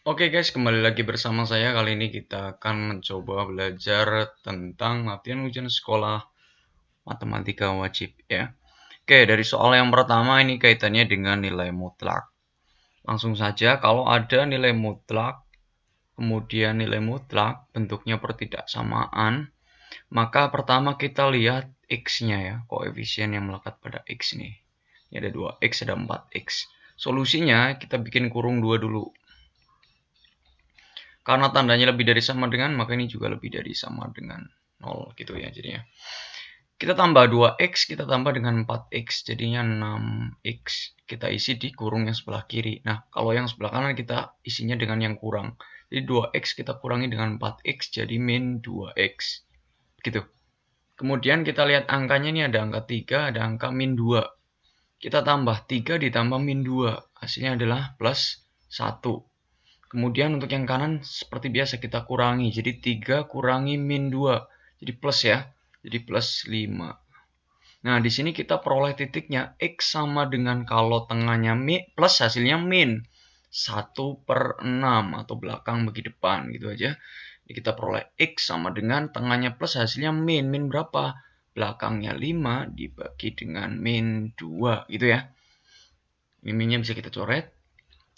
Oke guys, kembali lagi bersama saya. Kali ini kita akan mencoba belajar tentang latihan ujian sekolah matematika wajib ya. Oke, dari soal yang pertama ini kaitannya dengan nilai mutlak. Langsung saja, kalau ada nilai mutlak, kemudian nilai mutlak bentuknya pertidaksamaan, maka pertama kita lihat X-nya ya, koefisien yang melekat pada X nih. Ini ada 2X, ada 4X. Solusinya kita bikin kurung 2 dulu. Karena tandanya lebih dari sama dengan, maka ini juga lebih dari sama dengan 0 gitu ya jadinya. Kita tambah 2x, kita tambah dengan 4x, jadinya 6x. Kita isi di kurung yang sebelah kiri. Nah, kalau yang sebelah kanan kita isinya dengan yang kurang. Jadi 2x kita kurangi dengan 4x, jadi min 2x. Gitu. Kemudian kita lihat angkanya ini ada angka 3, ada angka min 2. Kita tambah 3 ditambah min 2. Hasilnya adalah plus 1. Kemudian untuk yang kanan seperti biasa kita kurangi. Jadi 3 kurangi min 2. Jadi plus ya. Jadi plus 5. Nah, di sini kita peroleh titiknya. X sama dengan kalau tengahnya plus hasilnya min. 1/6 atau belakang bagi depan gitu aja. Jadi kita peroleh X sama dengan tengahnya plus hasilnya min. Min berapa? Belakangnya 5 dibagi dengan min 2 gitu ya. Minnya bisa kita coret.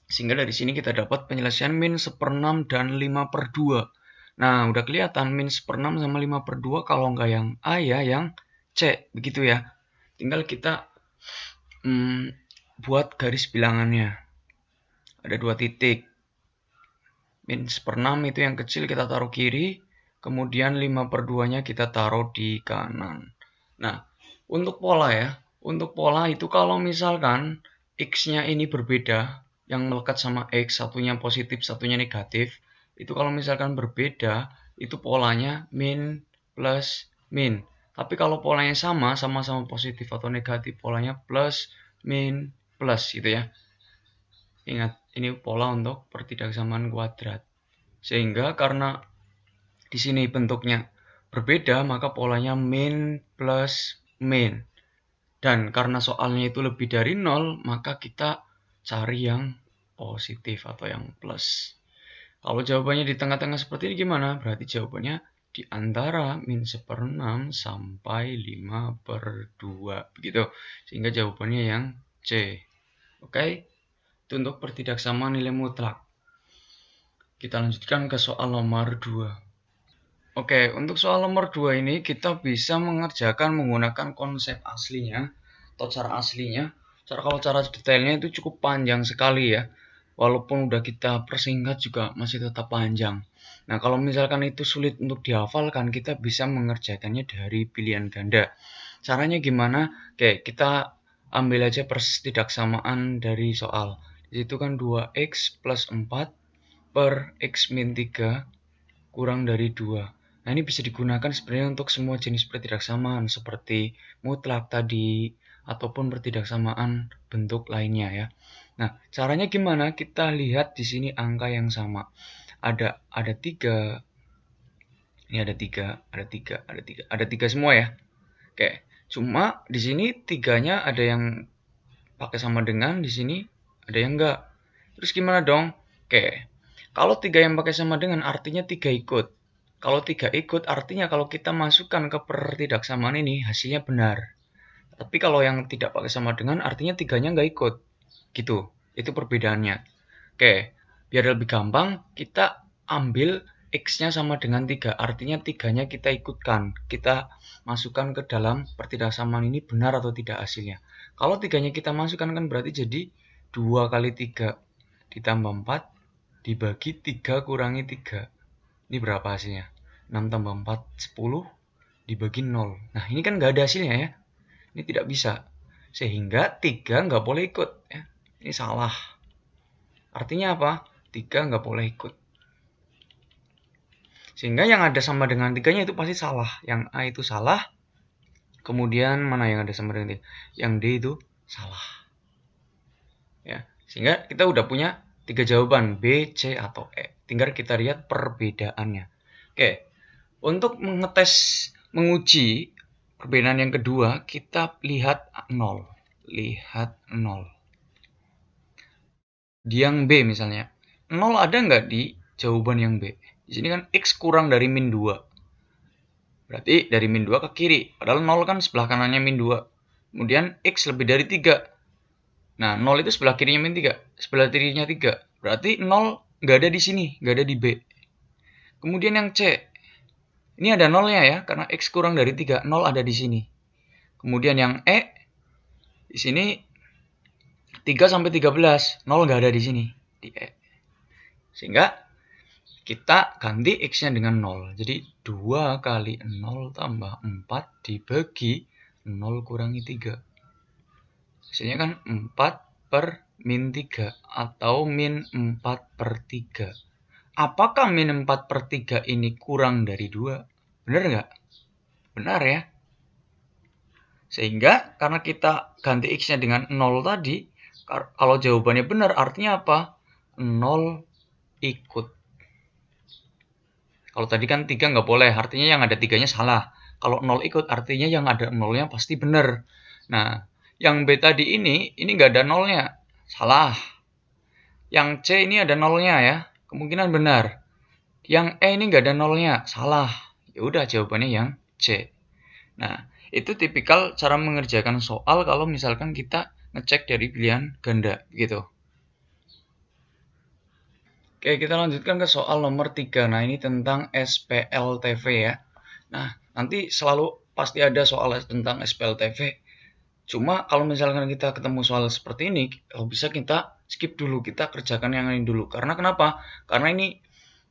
Sehingga dari sini kita dapat penyelesaian min 1/6 dan 5/2. Nah, udah kelihatan min 1/6 sama 5/2 kalau nggak yang A ya, yang C. Begitu ya. Tinggal kita buat garis bilangannya. Ada 2 titik. Min 1/6 itu yang kecil kita taruh kiri. Kemudian 5/2-nya kita taruh di kanan. Nah, untuk pola ya. Untuk pola itu kalau misalkan X-nya ini berbeda, yang melekat sama X, satunya positif, satunya negatif, itu kalau misalkan berbeda, itu polanya min plus min. Tapi kalau polanya sama-sama positif atau negatif, polanya plus, min, plus gitu ya. Ingat, ini pola untuk pertidaksamaan kuadrat. Sehingga karena di sini bentuknya berbeda, maka polanya min plus min. Dan karena soalnya itu lebih dari 0, maka kita cari yang positif atau yang plus. Kalau jawabannya di tengah-tengah seperti ini gimana? Berarti jawabannya di antara min 1/6 sampai 5/2. Begitu. Sehingga jawabannya yang C. Oke? Itu untuk pertidaksamaan nilai mutlak. Kita lanjutkan ke soal nomor 2. Oke, untuk soal nomor 2 ini kita bisa mengerjakan menggunakan konsep aslinya atau cara aslinya. Kalau cara detailnya itu cukup panjang sekali ya. Walaupun udah kita persingkat juga masih tetap panjang. Nah, kalau misalkan itu sulit untuk dihafalkan, kita bisa mengerjakannya dari pilihan ganda. Caranya gimana? Oke, kita ambil aja pertidaksamaan dari soal. Di situ kan 2x plus 4 per x min 3 kurang dari 2. Nah, ini bisa digunakan sebenarnya untuk semua jenis pertidaksamaan seperti mutlak tadi ataupun pertidaksamaan bentuk lainnya ya. Nah, caranya gimana? Kita lihat di sini angka yang sama. Ada 3. Ini ada 3, ada 3, ada 3. Ada 3 semua ya. Oke. Cuma di sini 3-nya ada yang pakai sama dengan, di sini ada yang enggak. Terus gimana dong? Oke. Kalau 3 yang pakai sama dengan artinya 3 ikut. Kalau 3 ikut artinya kalau kita masukkan ke pertidaksamaan ini hasilnya benar. Tapi kalau yang tidak pakai sama dengan artinya 3-nya nggak ikut. Gitu. Itu perbedaannya. Oke. Biar lebih gampang kita ambil X-nya sama dengan 3. Artinya 3-nya kita ikutkan. Kita masukkan ke dalam pertidaksamaan ini benar atau tidak hasilnya. Kalau 3-nya kita masukkan kan berarti jadi 2 kali 3 ditambah 4 dibagi 3 kurangi 3. Ini berapa hasilnya? 6 tambah 4, 10 dibagi 0. Nah, ini kan nggak ada hasilnya ya. Ini tidak bisa. Sehingga 3 nggak boleh ikut. Ya. Ini salah. Artinya apa? 3 nggak boleh ikut. Sehingga yang ada sama dengan 3-nya itu pasti salah. Yang A itu salah. Kemudian mana yang ada sama dengan 3? Yang D itu salah. Ya. Sehingga kita udah punya 3 jawaban. B, C, atau E. Tinggal kita lihat perbedaannya. Oke. Untuk menguji perbedaan yang kedua, kita lihat 0. Lihat 0. Di yang B misalnya. 0 ada nggak di jawaban yang B? Di sini kan X kurang dari min 2. Berarti dari min 2 ke kiri. Padahal 0 kan sebelah kanannya min 2. Kemudian X lebih dari 3. Nah, 0 itu sebelah kirinya min 3. Sebelah kirinya 3. Berarti 0 nggak ada di sini, nggak ada di B. Kemudian yang C. Ini ada 0-nya ya, karena X kurang dari 3. 0 ada di sini. Kemudian yang E. Di sini 3 sampai 13. 0 nggak ada di sini. Di E. Sehingga kita ganti X-nya dengan 0. Jadi 2 kali 0 tambah 4 dibagi 0 kurangi 3. Hasilnya kan 4 per min 3 atau min 4 per 3. Apakah min 4 per 3 ini kurang dari 2? Benar nggak? Benar ya. Sehingga karena kita ganti X-nya dengan 0 tadi, kalau jawabannya benar artinya apa? 0 ikut. Kalau tadi kan 3 nggak boleh, artinya yang ada 3-nya salah. Kalau 0 ikut, artinya yang ada 0-nya pasti benar. Nah, yang B tadi ini nggak ada 0-nya. Salah. Yang C ini ada 0-nya ya. Kemungkinan benar. Yang E ini nggak ada 0-nya. Salah. Ya udah jawabannya yang C. Nah, itu tipikal cara mengerjakan soal kalau misalkan kita ngecek dari pilihan ganda gitu. Oke, kita lanjutkan ke soal nomor 3. Nah, ini tentang SPLTV ya. Nah, nanti selalu pasti ada soal tentang SPLTV. Cuma kalau misalkan kita ketemu soal seperti ini, kalau bisa kita skip dulu, kita kerjakan yang lain dulu. Karena kenapa? Karena ini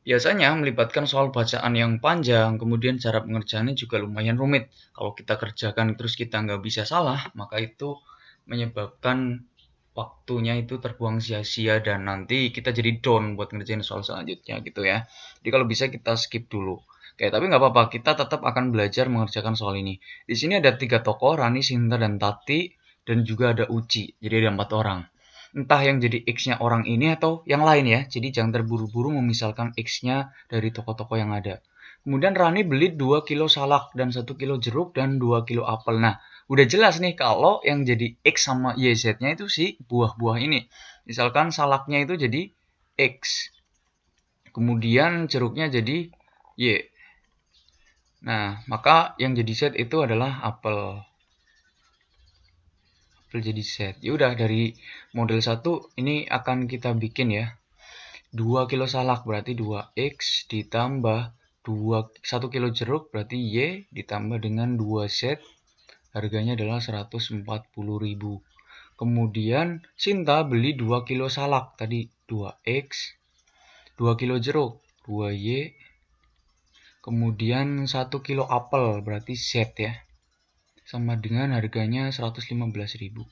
biasanya melibatkan soal bacaan yang panjang, kemudian cara pengerjaannya juga lumayan rumit. Kalau kita kerjakan terus kita nggak bisa salah, maka itu menyebabkan waktunya itu terbuang sia-sia dan nanti kita jadi down buat ngerjain soal selanjutnya gitu ya. Jadi kalau bisa kita skip dulu. Oke, tapi nggak apa-apa, kita tetap akan belajar mengerjakan soal ini. Di sini ada 3 tokoh, Rani, Sinta, dan Tati, dan juga ada Uci. Jadi ada 4 orang. Entah yang jadi X-nya orang ini atau yang lain ya. Jadi jangan terburu-buru memisalkan X-nya dari tokoh-tokoh yang ada. Kemudian Rani beli 2 kilo salak dan 1 kilo jeruk dan 2 kilo apel. Nah, udah jelas nih kalau yang jadi X sama YZ-nya itu si buah-buah ini. Misalkan salaknya itu jadi X. Kemudian jeruknya jadi Y. Nah, maka yang jadi Z itu adalah apel. Apel jadi Z. Ya udah dari model 1 ini akan kita bikin ya. 2 kilo salak berarti 2X ditambah 1 kilo jeruk berarti Y ditambah dengan 2Z. Harganya adalah 140.000. Kemudian Sinta beli 2 kilo salak tadi 2X, 2 kilo jeruk 2Y, kemudian 1 kilo apel berarti Z ya. Sama dengan harganya 115.000.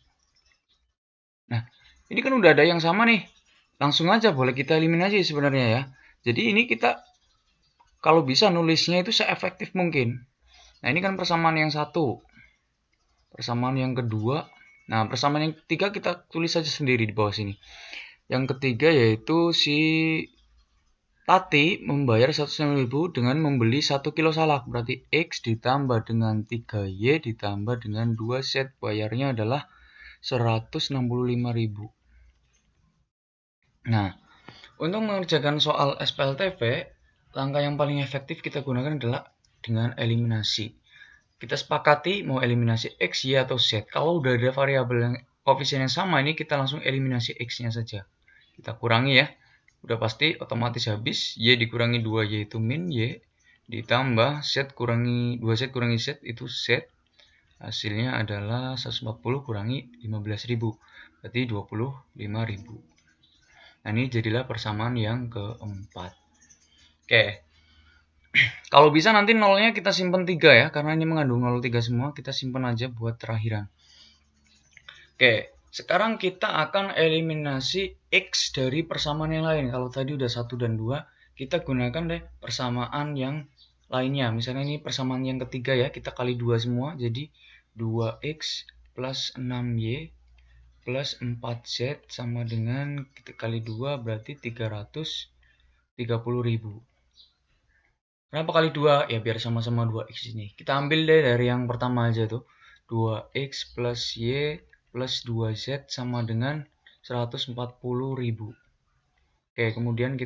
Nah, ini kan udah ada yang sama nih. Langsung aja boleh kita eliminasi sebenarnya ya. Jadi ini kita kalau bisa nulisnya itu seefektif mungkin. Nah, ini kan persamaan yang satu. Persamaan yang kedua. Nah, persamaan yang ketiga kita tulis saja sendiri di bawah sini. Yang ketiga yaitu si Tati membayar 190.000 dengan membeli 1 kilo salak. Berarti X ditambah dengan 3Y ditambah dengan 2 set. Bayarnya adalah 165.000. Nah, untuk mengerjakan soal SPLTV, langkah yang paling efektif kita gunakan adalah dengan eliminasi. Kita sepakati mau eliminasi X, Y, atau Z. Kalau udah ada variabel yang koefisien yang sama, ini kita langsung eliminasi X-nya saja. Kita kurangi ya. Udah pasti otomatis habis. Y dikurangi 2Y itu min Y. Ditambah Z kurangi 2Z kurangi Z itu Z. Hasilnya adalah 140 kurangi 15.000. Berarti 25.000. Nah, ini jadilah persamaan yang keempat. Oke. Kalau bisa nanti nolnya kita simpan 3 ya, karena ini mengandung 0 3 semua, kita simpan aja buat terakhiran. Oke, sekarang kita akan eliminasi X dari persamaan yang lain. Kalau tadi udah 1 dan 2, kita gunakan deh persamaan yang lainnya. Misalnya ini persamaan yang ketiga ya, kita kali 2 semua, jadi 2X plus 6Y plus 4Z sama dengan kita kali 2 berarti 330.000. Kenapa kali 2? Ya biar sama-sama 2X ini. Kita ambil deh dari yang pertama aja tuh. 2X plus Y plus 2Z sama dengan 140.000. Oke, kemudian kita